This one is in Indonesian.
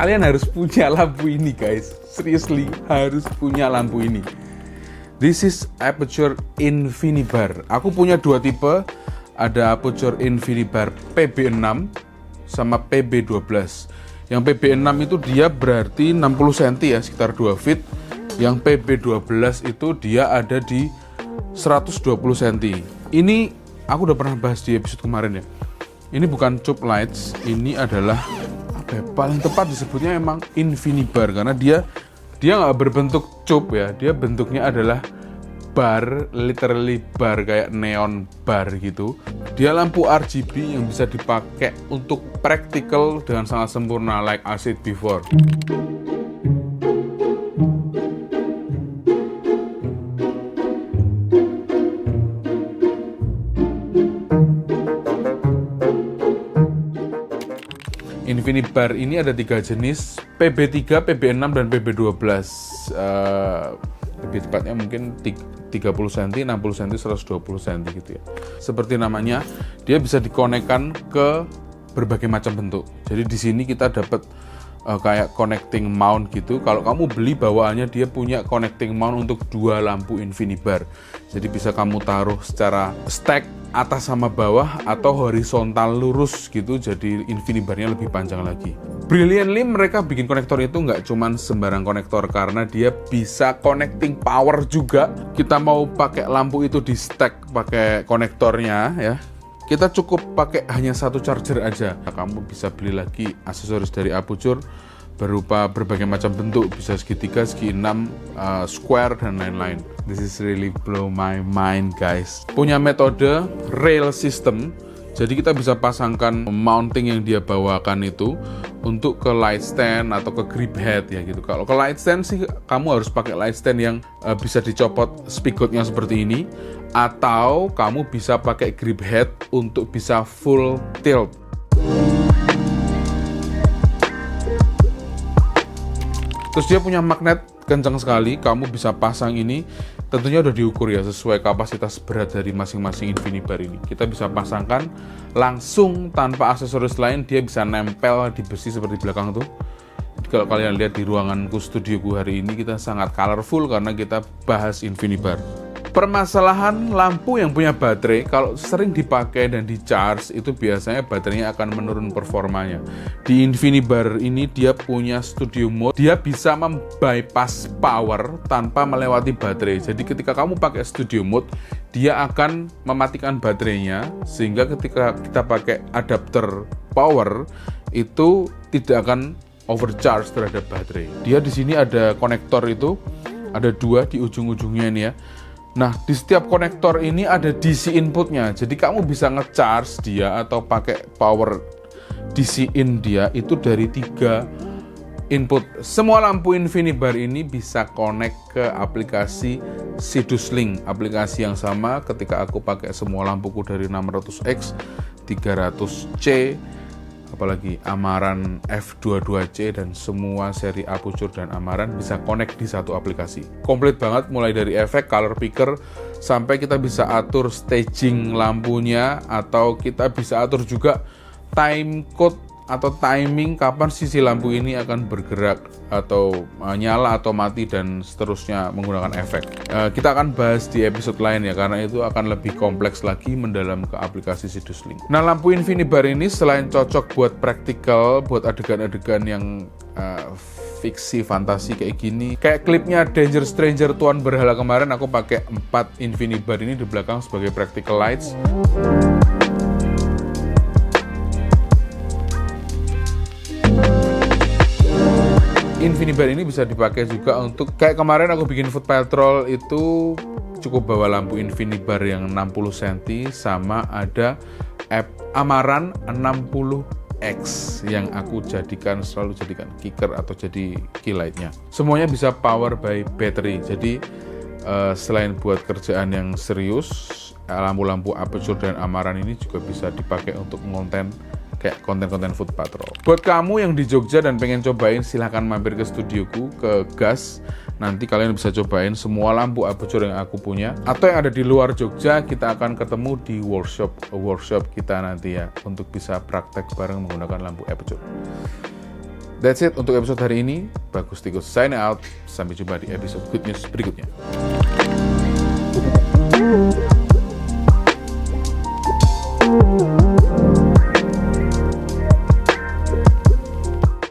Kalian harus punya lampu ini guys. Seriously, harus punya lampu ini. This is Aputure Infinibar. Aku punya dua tipe. Ada Aputure Infinibar PB6 sama PB12. Yang PB6 itu dia berarti 60 cm ya, sekitar 2 feet. Yang PB12 itu dia ada di 120 cm. Ini aku udah pernah bahas di episode kemarin ya. Ini bukan tube lights, ini adalah paling tepat disebutnya emang Infinibar karena dia nggak berbentuk tube ya, dia bentuknya adalah bar, literally bar kayak neon bar gitu. Dia lampu RGB yang bisa dipakai untuk practical dengan sangat sempurna like I said before. Infinibar ini ada 3 jenis, PB3, PB6, dan PB12. Lebih tepatnya mungkin 30 cm, 60 cm, 120 cm gitu ya. Seperti namanya, dia bisa dikonekkan ke berbagai macam bentuk. Jadi di sini kita dapat kayak connecting mount gitu. Kalau kamu beli bawaannya dia punya connecting mount untuk 2 lampu Infinibar. Jadi bisa kamu taruh secara stack atas sama bawah atau horizontal lurus gitu, jadi Infinibarnya lebih panjang lagi. Brilliantly mereka bikin konektor itu nggak cuman sembarang konektor karena dia bisa connecting power juga. Kita mau pakai lampu itu di stack pakai konektornya ya, kita cukup pakai hanya satu charger aja. Kamu bisa beli lagi aksesoris dari Aputure berupa berbagai macam bentuk, bisa segitiga, segi 6, square, dan lain-lain. This is really blow my mind guys. Punya metode rail system, jadi kita bisa pasangkan mounting yang dia bawakan itu untuk ke light stand atau ke grip head ya gitu. Kalau ke light stand sih kamu harus pakai light stand yang bisa dicopot spigotnya seperti ini, atau kamu bisa pakai grip head untuk bisa full tilt. Terus dia punya magnet kencang sekali, kamu bisa pasang ini, tentunya udah diukur ya sesuai kapasitas berat dari masing-masing Infinibar ini. Kita bisa pasangkan langsung tanpa aksesoris lain, dia bisa nempel di besi seperti belakang tuh. Kalau kalian lihat di ruanganku, studioku hari ini, kita sangat colorful karena kita bahas Infinibar. Permasalahan lampu yang punya baterai, kalau sering dipakai dan di charge itu biasanya baterainya akan menurun performanya. Di Infinibar ini dia punya studio mode, dia bisa membypass power tanpa melewati baterai. Jadi ketika kamu pakai studio mode, dia akan mematikan baterainya sehingga ketika kita pakai adapter power itu tidak akan overcharge terhadap baterai. Dia di sini ada konektor itu, ada 2 di ujung-ujungnya ini ya. Nah, di setiap konektor ini ada DC inputnya, jadi kamu bisa nge-charge dia atau pakai power DC in dia itu dari 3 input. Semua lampu Infinibar ini bisa connect ke aplikasi SidusLink, aplikasi yang sama ketika aku pakai semua lampuku dari 600X, 300C, apalagi Amaran F22C dan semua seri Aputure dan Amaran bisa connect di satu aplikasi. Komplit banget mulai dari efek, color picker, sampai kita bisa atur staging lampunya, atau kita bisa atur juga time code atau timing kapan sisi lampu ini akan bergerak atau nyala atau mati dan seterusnya menggunakan efek. Kita akan bahas di episode lain ya, karena itu akan lebih kompleks lagi mendalam ke aplikasi SidusLink. Nah, lampu Infinibar ini selain cocok buat praktikal, buat adegan-adegan yang fiksi fantasi kayak gini, kayak klipnya Danger Stranger Tuan Berhala kemarin, aku pakai 4 Infinibar ini di belakang sebagai practical lights. Infinibar ini bisa dipakai juga untuk kayak kemarin aku bikin food patrol itu cukup bawa lampu Infinibar yang 60 cm sama ada Amaran 60X yang aku selalu jadikan kicker atau jadi key lightnya. Semuanya bisa power by battery. Jadi selain buat kerjaan yang serius, lampu-lampu Aputure dan Amaran ini juga bisa dipakai untuk kayak konten-konten food patrol. Buat kamu yang di Jogja dan pengen cobain, silahkan mampir ke studioku, ke Gas. Nanti kalian bisa cobain semua lampu Aputure yang aku punya. Atau yang ada di luar Jogja, kita akan ketemu di workshop kita nanti ya, untuk bisa praktek bareng menggunakan lampu Aputure. That's it untuk episode hari ini. Bagus Tikus sign out. Sampai jumpa di episode Good News berikutnya.